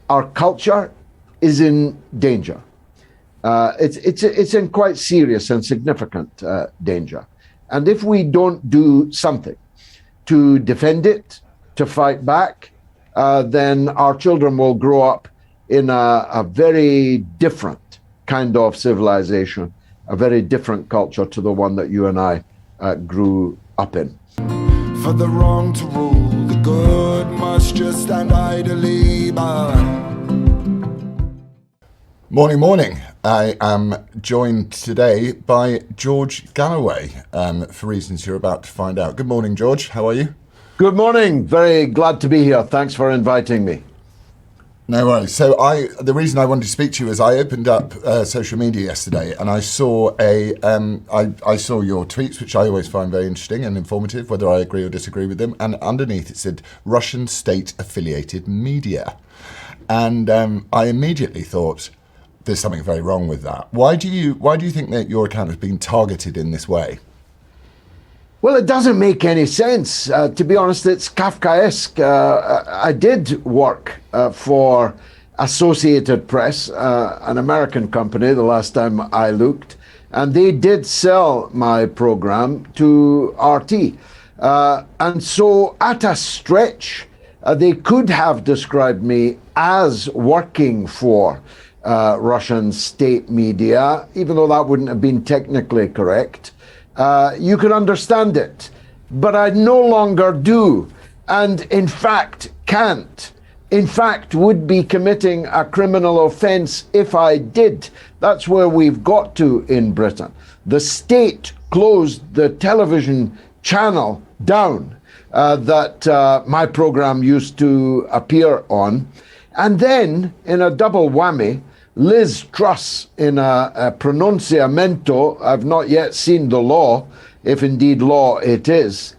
our culture is in danger. It's in quite serious and significant danger. And if we don't do something to defend it, to fight back, then our children will grow up in a very different kind of civilization, a very different culture to the one that you and I grew up in. For the wrong to rule, the good must just stand idly by. Morning. I am joined today by George Galloway, for reasons you're about to find out. Good morning, George. How are you? Good morning. Very glad to be here. Thanks for inviting me. No worries. So the reason I wanted to speak to you is I opened up social media yesterday and I saw I saw your tweets, which I always find very interesting and informative, whether I agree or disagree with them. And underneath it said Russian state-affiliated media, and I immediately thought there's something very wrong with that. Why do you think that your account has been targeted in this way? Well, it doesn't make any sense. To be honest, it's Kafkaesque. I did work for Associated Press, an American company, the last time I looked, and they did sell my program to RT. And so at a stretch, they could have described me as working for Russian state media, even though that wouldn't have been technically correct. You could understand it, but I no longer do, and in fact can't. In fact, would be committing a criminal offence if I did. That's where we've got to in Britain. The state closed the television channel down that my program used to appear on, and then in a double whammy, Liz Truss, in a pronunciamento, I've not yet seen the law, if indeed law it is,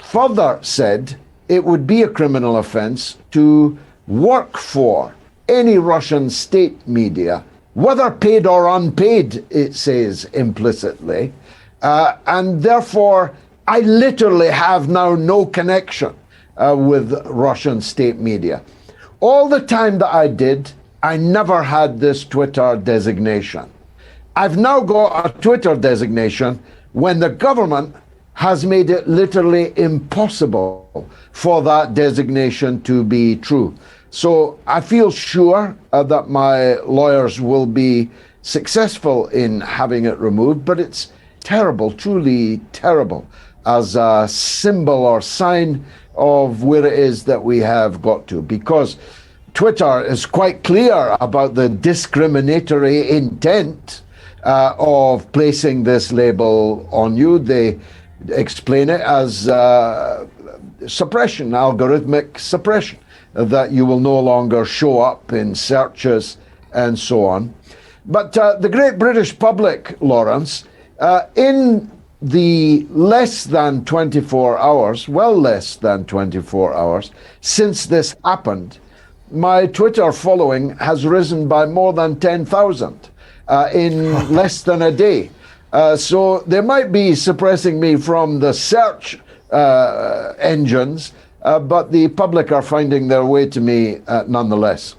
further said it would be a criminal offence to work for any Russian state media, whether paid or unpaid, it says implicitly. And therefore, I literally have now no connection with Russian state media. All the time that I did, I never had this Twitter designation. I've now got a Twitter designation when the government has made it literally impossible for that designation to be true. So I feel sure that my lawyers will be successful in having it removed, but it's terrible, truly terrible, as a symbol or sign of where it is that we have got to, because Twitter is quite clear about the discriminatory intent of placing this label on you. They explain it as suppression, algorithmic suppression, that you will no longer show up in searches and so on. But the great British public, Lawrence, in the less than 24 hours, well less than 24 hours since this happened, my Twitter following has risen by more than 10,000 in less than a day. So they might be suppressing me from the search engines, but the public are finding their way to me nonetheless.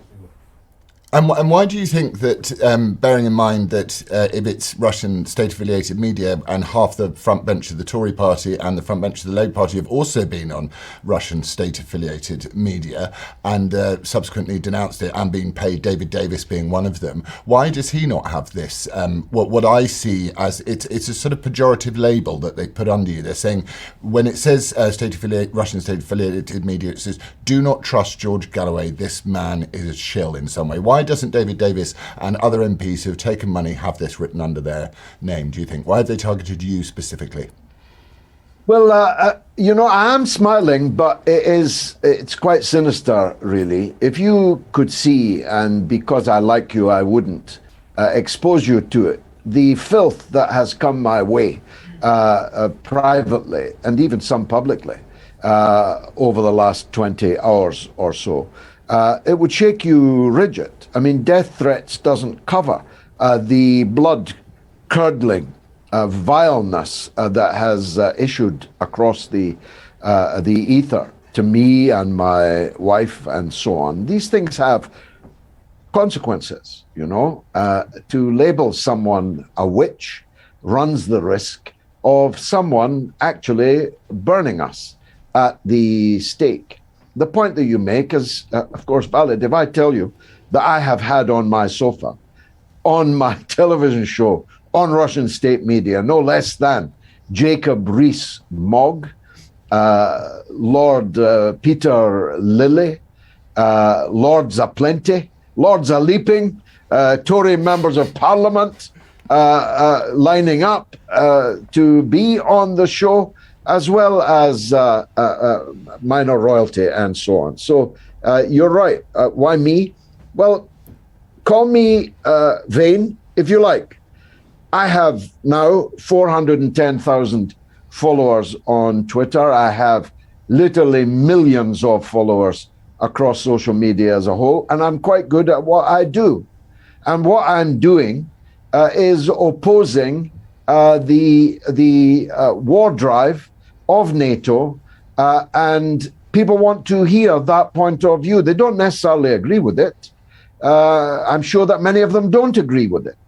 And why do you think that, bearing in mind that if it's Russian state-affiliated media and half the front bench of the Tory party and the front bench of the Labour Party have also been on Russian state-affiliated media and subsequently denounced it and been paid, David Davis being one of them, why does he not have this, what I see as it's a sort of pejorative label that they put under you? They're saying, when it says Russian state-affiliated media, it says, do not trust George Galloway, this man is a shill in some way. Why doesn't David Davis and other MPs who have taken money have this written under their name, do you think? Why have they targeted you specifically? Well, I am smiling, but it's quite sinister, really. If you could see, and because I like you, I wouldn't expose you to it, the filth that has come my way privately and even some publicly over the last 20 hours or so, it would shake you rigid. I mean, death threats doesn't cover the blood-curdling vileness that has issued across the ether to me and my wife and so on. These things have consequences, you know. To label someone a witch runs the risk of someone actually burning us at the stake. The point that you make is, of course, valid. If I tell you that I have had on my sofa, on my television show, on Russian state media, no less than Jacob Rees-Mogg, Lord Peter Lilly, Lord Zaplenty, Lord Zaleeping, Tory members of parliament lining up to be on the show, as well as minor royalty and so on. So you're right. Why me? Well, call me vain if you like. I have now 410,000 followers on Twitter. I have literally millions of followers across social media as a whole, and I'm quite good at what I do. And what I'm doing is opposing the war drive of NATO, and people want to hear that point of view. They don't necessarily agree with it. I'm sure that many of them don't agree with it.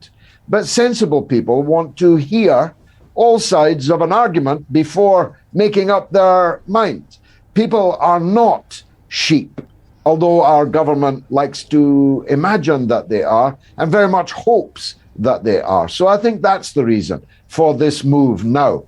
But sensible people want to hear all sides of an argument before making up their mind. People are not sheep, although our government likes to imagine that they are and very much hopes that they are. So I think that's the reason for this move now,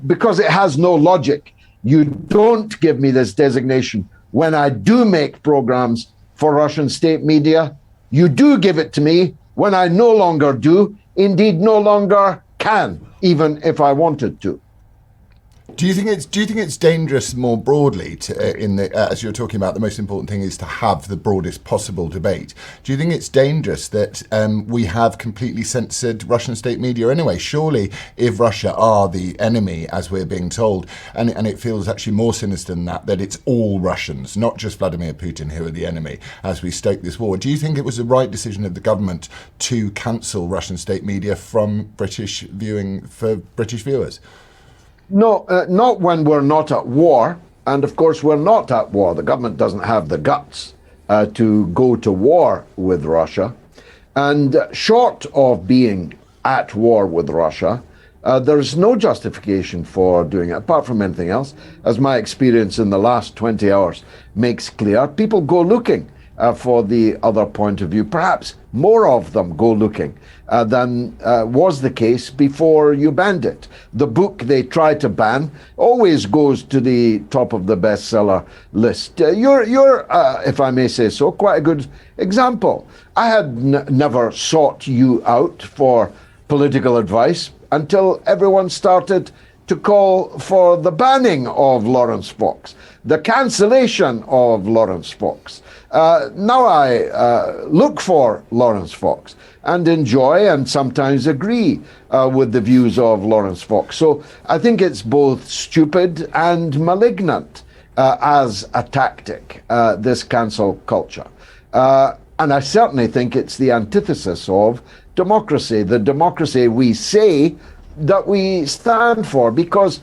because it has no logic. You don't give me this designation when I do make programs for Russian state media. You do give it to me when I no longer do, indeed no longer can, even if I wanted to. Do you think it's dangerous more broadly as you're talking about, the most important thing is to have the broadest possible debate? Do you think it's dangerous that we have completely censored Russian state media anyway? Surely if Russia are the enemy, as we're being told, and it feels actually more sinister than that it's all Russians, not just Vladimir Putin, who are the enemy as we stoke this war. Do you think it was the right decision of the government to cancel Russian state media from British viewing for British viewers? No, not when we're not at war. And of course, we're not at war. The government doesn't have the guts to go to war with Russia. And short of being at war with Russia, there's no justification for doing it, apart from anything else. As my experience in the last 20 hours makes clear, people go looking for the other point of view. Perhaps more of them go looking than was the case before you banned it. The book they try to ban always goes to the top of the bestseller list. You're if I may say so, quite a good example. I had never sought you out for political advice until everyone started to call for the banning of Lawrence Fox, the cancellation of Lawrence Fox. Now I look for Lawrence Fox and enjoy and sometimes agree with the views of Lawrence Fox. So I think it's both stupid and malignant as a tactic, this cancel culture. And I certainly think it's the antithesis of democracy, the democracy we say that we stand for, because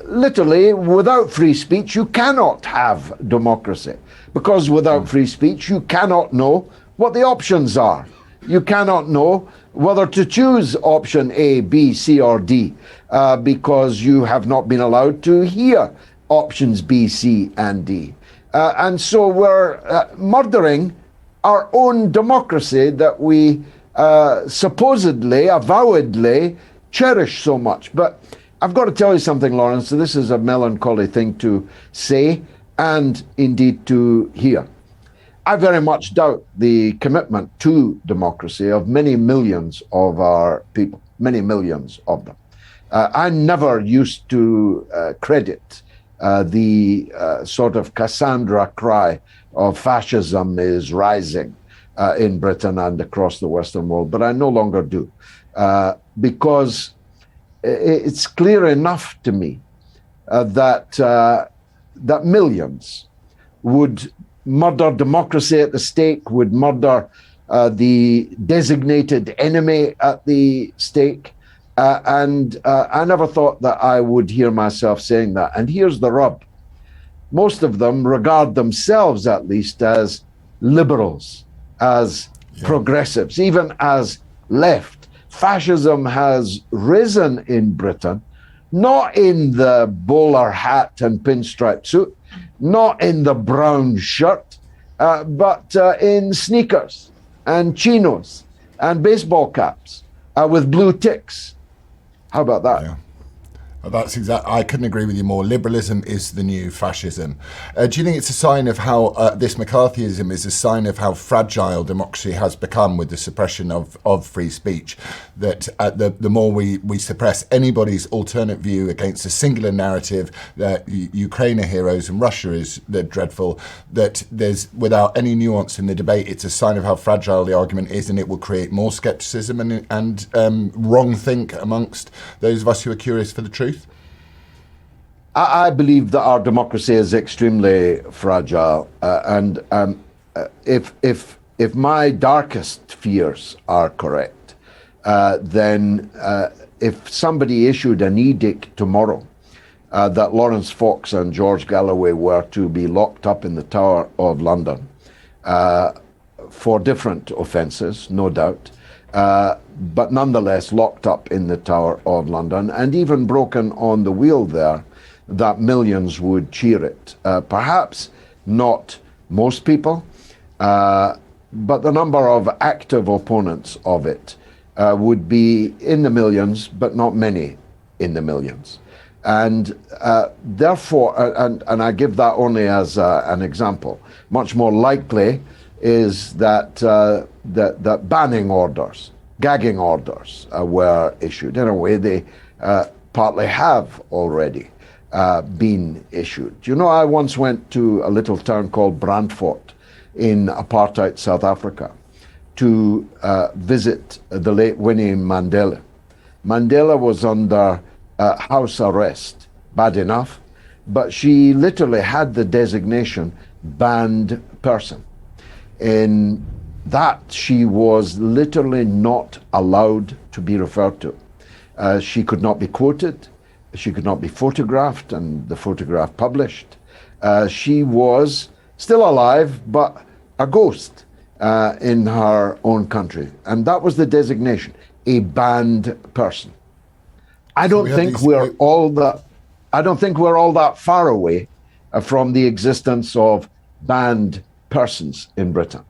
literally without free speech you cannot have democracy, because without free speech you cannot know what the options are. You cannot know whether to choose option A, B, C or D, because you have not been allowed to hear options B, C and D. And so we're murdering our own democracy that we supposedly, avowedly cherish so much. But I've got to tell you something, Lawrence. So this is a melancholy thing to say and indeed to hear. I very much doubt the commitment to democracy of many millions of our people, many millions of them. I never used to credit the sort of Cassandra cry of fascism is rising in Britain and across the Western world, but I no longer do, because it's clear enough to me that millions would murder democracy at the stake, would murder the designated enemy at the stake. And I never thought that I would hear myself saying that. And here's the rub. most of them regard themselves at least as liberals, as progressives, even as left. Fascism has risen in Britain, not in the bowler hat and pinstripe suit, not in the brown shirt, but in sneakers and chinos and baseball caps with blue ticks. How about that? Yeah. That's exact. I couldn't agree with you more. Liberalism is the new fascism. Do you think it's a sign of how this McCarthyism is a sign of how fragile democracy has become with the suppression of free speech? That the more we suppress anybody's alternate view against a singular narrative, that Ukraine are heroes and Russia is dreadful, that there's, without any nuance in the debate, it's a sign of how fragile the argument is, and it will create more scepticism and wrong think amongst those of us who are curious for the truth. I believe that our democracy is extremely fragile, and if my darkest fears are correct, then if somebody issued an edict tomorrow that Lawrence Fox and George Galloway were to be locked up in the Tower of London for different offences, no doubt, but nonetheless locked up in the Tower of London and even broken on the wheel there, that millions would cheer it. Perhaps not most people, but the number of active opponents of it would be in the millions, but not many in the millions. And therefore, and I give that only as an example, much more likely is that that banning orders, gagging orders were issued. In a way, they partly have already been issued. You know, I once went to a little town called Brandfort in apartheid South Africa to visit the late Winnie Mandela. Mandela was under house arrest, bad enough, but she literally had the designation banned person. In that, she was literally not allowed to be referred to. She could not be quoted. She could not be photographed and the photograph published. She was still alive, but a ghost in her own country. And that was the designation, a banned person. I don't think we're all that far away from the existence of banned persons in Britain.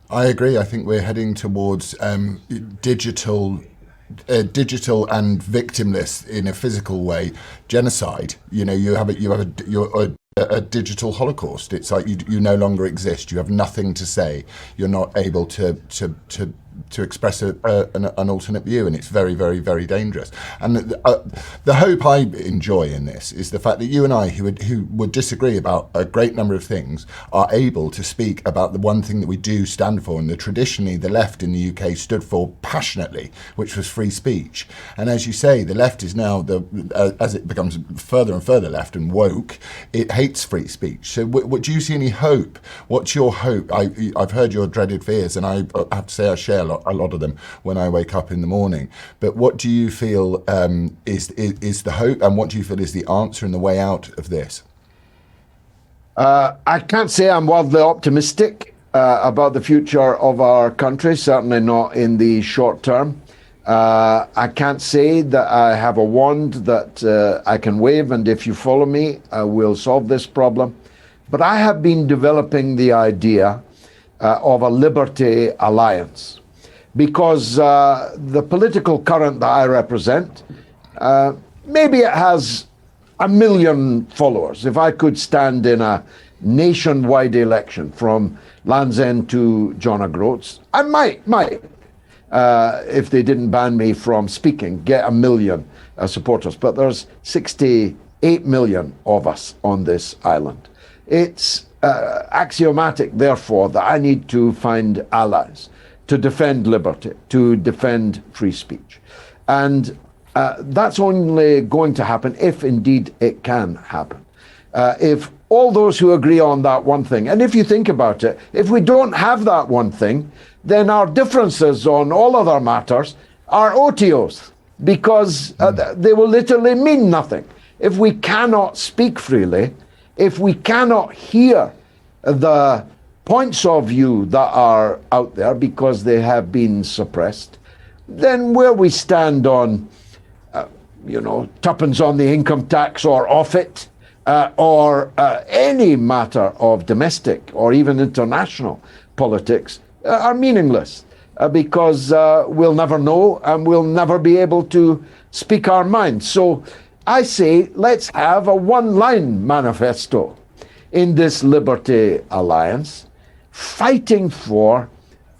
I agree. I think we're heading towards digital and victimless in a physical way genocide. You know, you're a digital holocaust. It's like you no longer exist. You have nothing to say. You're not able to express an alternate view, and it's very, very, very dangerous. And the hope I enjoy in this is the fact that you and I, who would disagree about a great number of things, are able to speak about the one thing that we do stand for, and that traditionally the left in the UK stood for passionately, which was free speech. And as you say, the left is now, as it becomes further and further left and woke, it hates free speech. So do you see any hope? What's your hope? I've heard your dreaded fears, and I have to say I share a lot of them when I wake up in the morning. But what do you feel is the hope, and what do you feel is the answer and the way out of this? I can't say I'm wildly optimistic about the future of our country, certainly not in the short term. I can't say that I have a wand that I can wave, and if you follow me, I will solve this problem. But I have been developing the idea of a liberty alliance, because the political current that I represent, maybe it has 1 million followers. If I could stand in a nationwide election from Land's End to John O'Groats, I might, if they didn't ban me from speaking, get 1 million supporters. But there's 68 million of us on this island. It's axiomatic, therefore, that I need to find allies to defend liberty, to defend free speech. And that's only going to happen if indeed it can happen. If all those who agree on that one thing, and if you think about it, if we don't have that one thing, then our differences on all other matters are otiose, because they will literally mean nothing. If we cannot speak freely, if we cannot hear the points of view that are out there because they have been suppressed, then where we stand on, tuppence on the income tax or off it, or any matter of domestic or even international politics are meaningless because we'll never know and we'll never be able to speak our mind. So I say, let's have a one-line manifesto in this Liberty Alliance, fighting for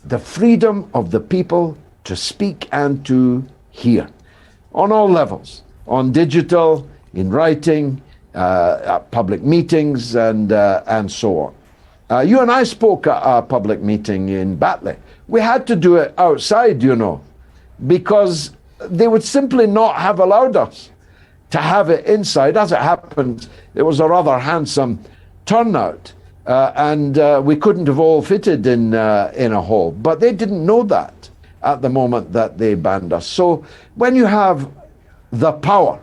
the freedom of the people to speak and to hear on all levels, on digital, in writing, at public meetings, and so on. You and I spoke at a public meeting in Batley. We had to do it outside, because they would simply not have allowed us to have it inside. As it happened, it was a rather handsome turnout, and we couldn't have all fitted in a hall. But they didn't know that at the moment that they banned us. So when you have the power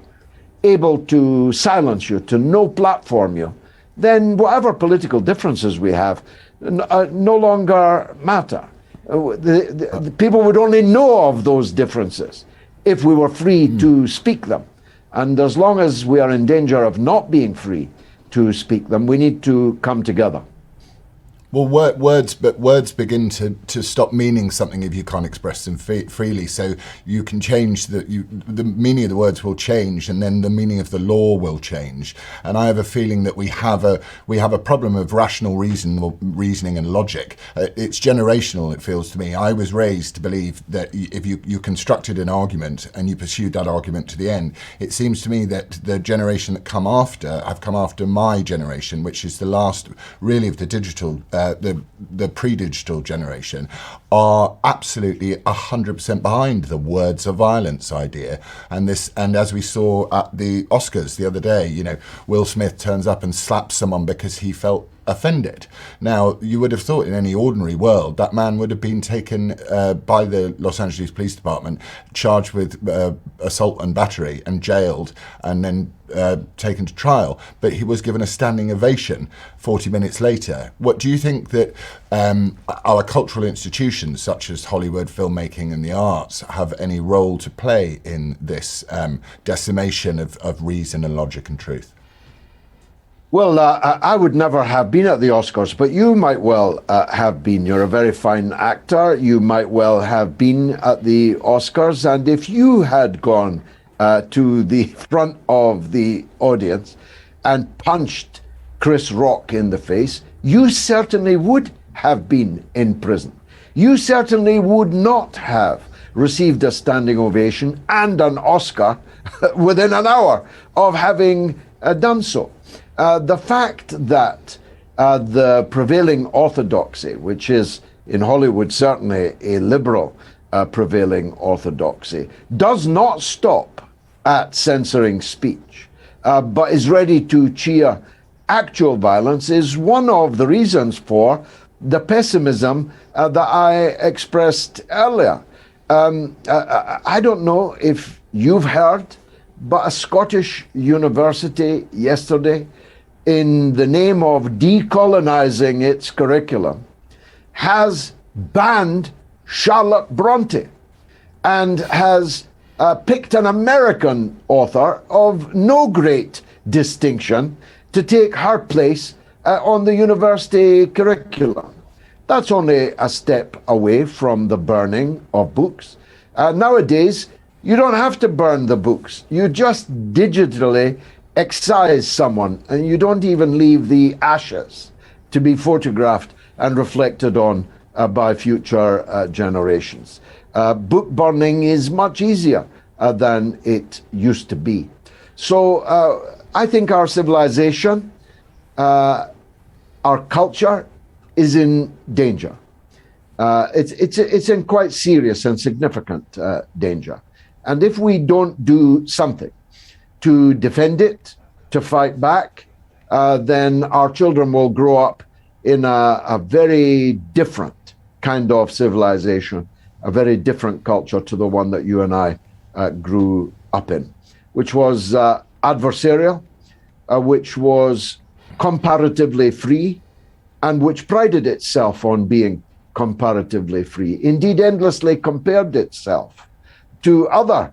able to silence you, to no platform you, then whatever political differences we have no longer matter. The people would only know of those differences if we were free to speak them. And as long as we are in danger of not being free to speak them, we need to come together. Well, words begin to stop meaning something if you can't express them freely. So you can change the meaning of the words will change, and then the meaning of the law will change. And I have a feeling that we have a problem of rational reasoning and logic. It's generational. It feels to me. I was raised to believe that if you constructed an argument and you pursued that argument to the end, it seems to me that the generation that have come after my generation, which is the last really of the digital. The pre-digital generation are absolutely 100% behind the words of violence idea, and as we saw at the Oscars the other day, Will Smith turns up and slaps someone because he felt offended. Now, you would have thought in any ordinary world that man would have been taken by the Los Angeles Police Department, charged with assault and battery and jailed, and then taken to trial. But he was given a standing ovation 40 minutes later. What do you think that our cultural institutions, such as Hollywood, filmmaking and the arts, have any role to play in this decimation of reason and logic and truth? Well, I would never have been at the Oscars, but you might well have been. You're a very fine actor. You might well have been at the Oscars. And if you had gone to the front of the audience and punched Chris Rock in the face, you certainly would have been in prison. You certainly would not have received a standing ovation and an Oscar within an hour of having done so. The fact that the prevailing orthodoxy, which is in Hollywood certainly a liberal prevailing orthodoxy, does not stop at censoring speech, but is ready to cheer actual violence, is one of the reasons for the pessimism that I expressed earlier. I don't know if you've heard, but a Scottish university yesterday, in the name of decolonizing its curriculum, has banned Charlotte Bronte and has picked an American author of no great distinction to take her place on the university curriculum. That's only a step away from the burning of books. Nowadays, you don't have to burn the books. You just digitally excise someone, and you don't even leave the ashes to be photographed and reflected on by future generations. Book burning is much easier than it used to be. So I think our civilization, our culture is in danger. It's in quite serious and significant danger. And if we don't do something to defend it, to fight back, then our children will grow up in a very different kind of civilization, a very different culture to the one that you and I grew up in, which was adversarial, which was comparatively free, and which prided itself on being comparatively free, indeed endlessly compared itself to other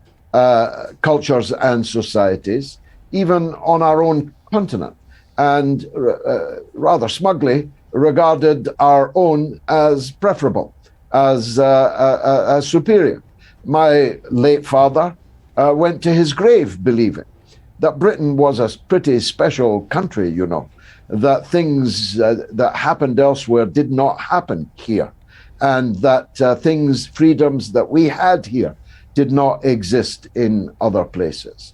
cultures and societies, even on our own continent, and rather smugly regarded our own as preferable, as superior. My late father went to his grave believing that Britain was a pretty special country, you know, that things that happened elsewhere did not happen here, and that freedoms that we had here did not exist in other places.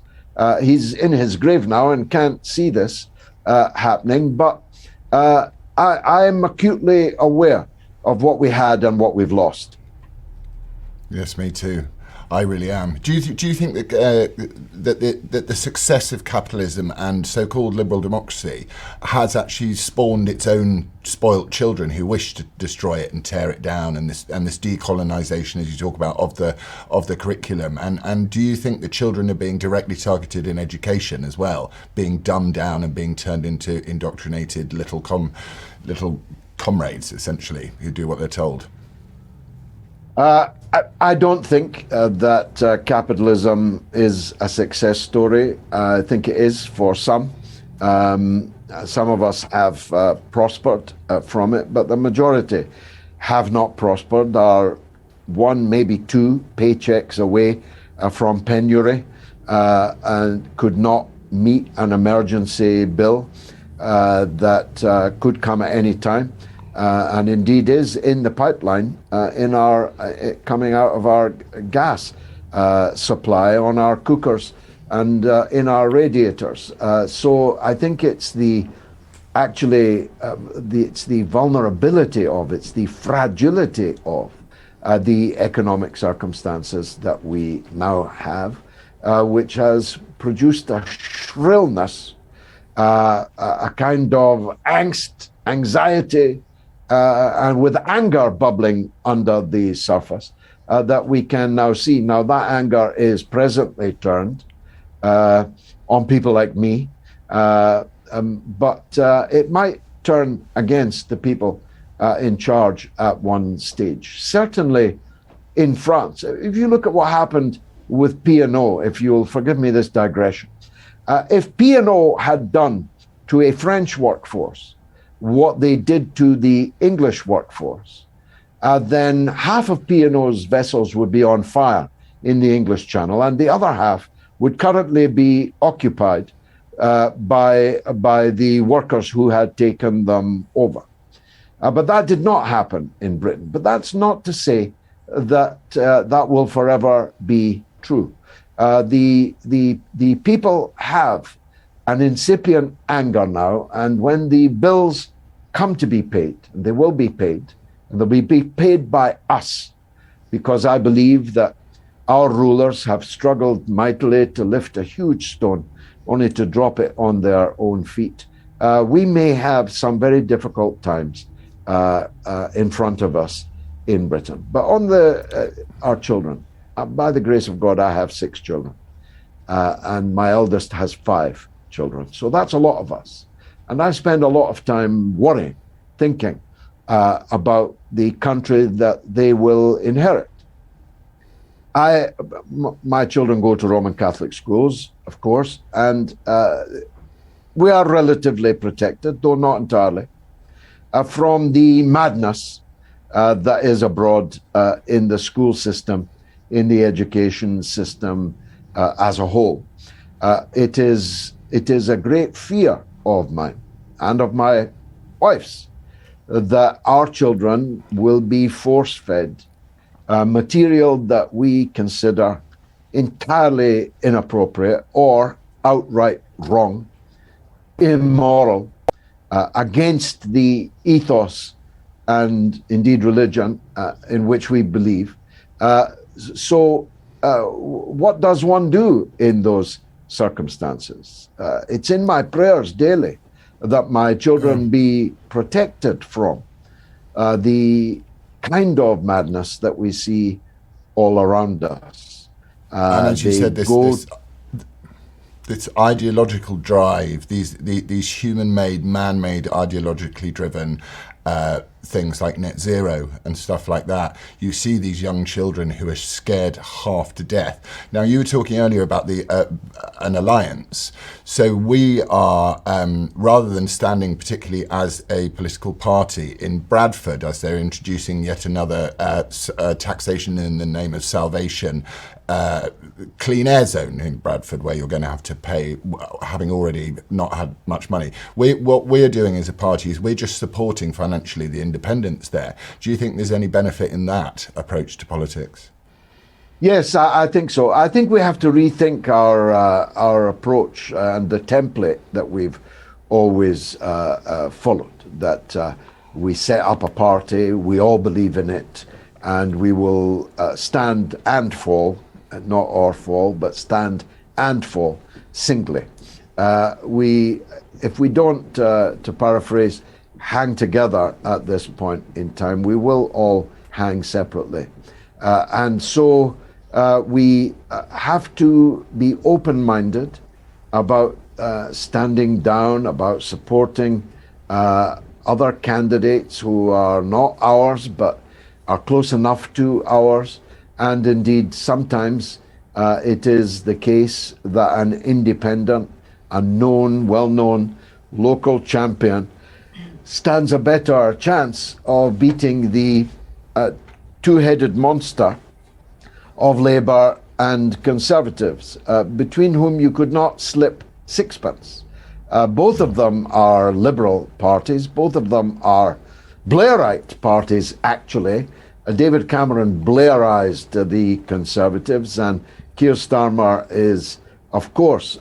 He's in his grave now and can't see this happening, but I'm acutely aware of what we had and what we've lost. Yes, me too. I really am. Do you think that that the success of capitalism and so-called liberal democracy has actually spawned its own spoilt children who wish to destroy it and tear it down, and this decolonization, as you talk about, of the curriculum? And do you think the children are being directly targeted in education as well, being dumbed down and being turned into indoctrinated little comrades, essentially, who do what they're told? I don't think that capitalism is a success story. I think it is for some. Some of us have prospered from it, but the majority have not prospered, are one, maybe two paychecks away from penury, and could not meet an emergency bill that could come at any time. And indeed is in the pipeline in our coming out of our gas supply on our cookers and in our radiators. So I think it's the vulnerability of, it's the fragility of the economic circumstances that we now have, which has produced a shrillness, a kind of angst, anxiety, and with anger bubbling under the surface that we can now see. Now that anger is presently turned on people like me, but it might turn against the people in charge at one stage. Certainly in France, if you look at what happened with P&O, if you'll forgive me this digression, if P&O had done to a French workforce what they did to the English workforce, then half of P&O's vessels would be on fire in the English Channel, and the other half would currently be occupied by the workers who had taken them over. But that did not happen in Britain. But that's not to say that that will forever be true. The people have an incipient anger now, and when the bills come to be paid, and they will be paid, and they'll be paid by us, because I believe that our rulers have struggled mightily to lift a huge stone, only to drop it on their own feet. We may have some very difficult times in front of us in Britain. But on our children, by the grace of God, I have 6 children, and my eldest has 5 children. So that's a lot of us. And I spend a lot of time worrying, thinking about the country that they will inherit. My children go to Roman Catholic schools, of course, and we are relatively protected, though not entirely, from the madness that is abroad in the school system, in the education system as a whole. It is a great fear of mine and of my wife's that our children will be force-fed material that we consider entirely inappropriate or outright wrong, immoral, against the ethos and indeed religion in which we believe. So what does one do in those circumstances? It's in my prayers daily that my children be protected from the kind of madness that we see all around us. And as you said, this ideological drive, these human-made, man-made, ideologically driven things like net zero and stuff like that, you see these young children who are scared half to death. Now, you were talking earlier about an alliance. So we are, rather than standing particularly as a political party in Bradford, as they're introducing yet another taxation in the name of salvation, clean air zone in Bradford, where you're going to have to pay, having already not had much money. What we're doing as a party is we're just supporting financially the independents there. Do you think there's any benefit in that approach to politics? Yes, I think so. I think we have to rethink our approach and the template that we've always followed, that we set up a party, we all believe in it, and we will stand and fall, not or fall, but stand and fall singly. If we don't, to paraphrase, hang together at this point in time, we will all hang separately. And so we have to be open-minded about standing down, about supporting other candidates who are not ours, but are close enough to ours. And indeed, sometimes it is the case that an independent, a known, well-known local champion stands a better chance of beating the two-headed monster of Labour and Conservatives, between whom you could not slip sixpence. Both of them are Liberal parties, both of them are Blairite parties, actually. David Cameron Blairised the Conservatives, and Keir Starmer is, of course,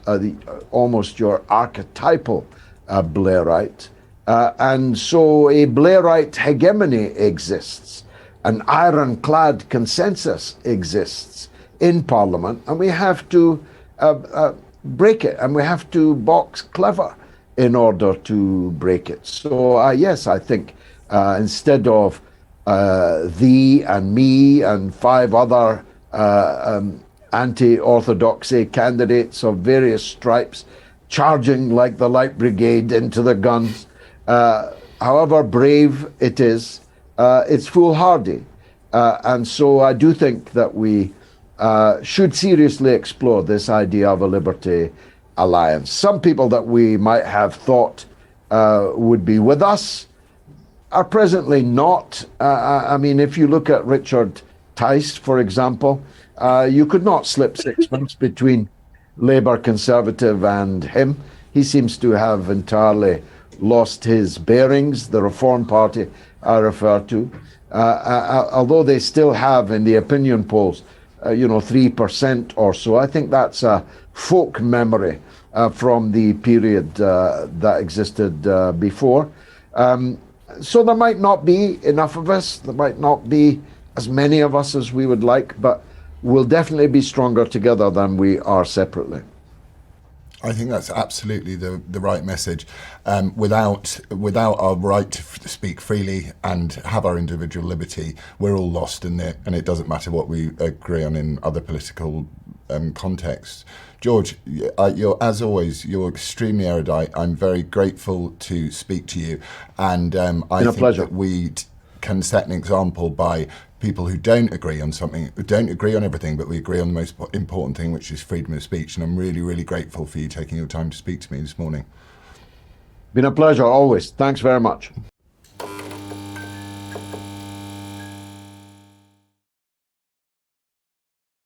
almost your archetypal Blairite. And so a Blairite hegemony exists. An ironclad consensus exists in Parliament, and we have to break it, and we have to box clever in order to break it. So yes, I think instead of thee and me and five other anti-orthodoxy candidates of various stripes charging like the Light Brigade into the guns, however brave it is, it's foolhardy. And so I do think that we should seriously explore this idea of a Liberty alliance. Some people that we might have thought would be with us are presently not. I mean, if you look at Richard Tice, for example, you could not slip sixpence between Labour, Conservative and him. He seems to have entirely lost his bearings, the Reform Party I refer to, although they still have in the opinion polls 3% or so. I think that's a folk memory from the period that existed before. So there might not be enough of us, there might not be as many of us as we would like, but we'll definitely be stronger together than we are separately. I think that's absolutely the right message. Without our right to speak freely and have our individual liberty, we're all lost in it, and it doesn't matter what we agree on in other political contexts. George, you're, as always, you're extremely erudite. I'm very grateful to speak to you, and I think that we can set an example by people who don't agree on something, who don't agree on everything, but we agree on the most important thing, which is freedom of speech. And I'm really, really grateful for you taking your time to speak to me this morning. Been a pleasure, always. Thanks very much.